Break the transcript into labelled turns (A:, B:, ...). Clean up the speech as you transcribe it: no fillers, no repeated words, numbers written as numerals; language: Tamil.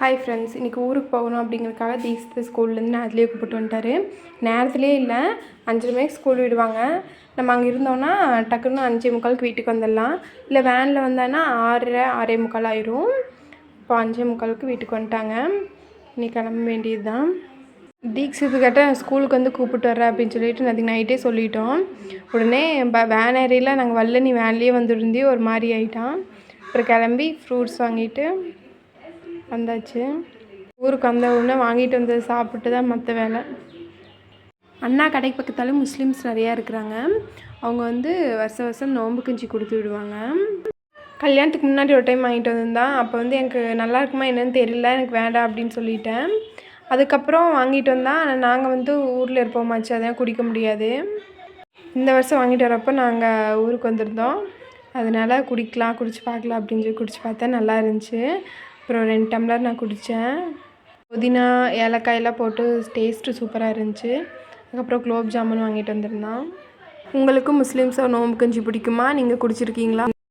A: ஹாய் ஃப்ரெண்ட்ஸ், இன்றைக்கி ஊருக்கு போகணும் அப்படிங்கிறதுக்காக தீக்ஷித் ஸ்கூல்லேருந்து நேரத்துலேயே கூப்பிட்டு வந்துட்டார். நேரத்துலேயே இல்லை, 5:30 மணிக்கு ஸ்கூல் விடுவாங்க. நம்ம அங்கே இருந்தோன்னா டக்குன்னு 5:45 வீட்டுக்கு வந்துடலாம். இல்லை வேனில் வந்தோன்னா 6:30 6:45 ஆயிரும். இப்போ 5:45 வீட்டுக்கு வந்துட்டாங்க. இன்றைக்கி கிளம்ப வேண்டியது தான். தீக்ஷித்துக்கிட்ட ஸ்கூலுக்கு வந்து கூப்பிட்டு வர்றேன் அப்படின்னு சொல்லிட்டு அதுக்கு நைட்டே சொல்லிட்டோம். உடனே வேன் ஏரியில் நாங்கள் வரல, நீ வேன்லேயே வந்துருந்தே ஒரு மாதிரி ஆகிட்டான். அப்புறம் கிளம்பி ஃப்ரூட்ஸ் வாங்கிட்டு வந்தாச்சு. ஊருக்கு வந்த உடனே வாங்கிட்டு வந்தது சாப்பிட்டு தான் மற்ற வேலை. அண்ணா கடைக்கு பக்கத்தாலே முஸ்லீம்ஸ் நிறையா இருக்கிறாங்க. அவங்க வந்து வருஷம் நோன்பு கஞ்சி கொடுத்து விடுவாங்க. கல்யாணத்துக்கு முன்னாடி ஒரு டைம் வாங்கிட்டு வந்திருந்தான். அப்போ வந்து எனக்கு நல்லா இருக்குமா என்னன்னு தெரியல, எனக்கு வேண்டாம் அப்படின்னு சொல்லிட்டேன். அதுக்கப்புறம் வாங்கிட்டு வந்தால் நாங்கள் வந்து ஊரில் இருப்போமாச்சு, அதான் குடிக்க முடியாது. இந்த வருஷம் வாங்கிட்டு வரப்போ நாங்கள் ஊருக்கு வந்திருந்தோம். அதனால் குடிச்சு பார்க்கலாம் அப்படின்னு சொல்லி குடிச்சு பார்த்தேன், நல்லா இருந்துச்சு. அப்புறம் 2 டம்ளர் நான் குடித்தேன். புதினா ஏலக்காயெல்லாம் போட்டு டேஸ்ட்டு சூப்பராக இருந்துச்சு. அதுக்கப்புறம் குலோப் ஜாமுன் வாங்கிட்டு வந்திருந்தான். உங்களுக்கு முஸ்லீம்ஸை நோம்பு கஞ்சி பிடிக்குமா? நீங்கள் குடிச்சிருக்கீங்களா?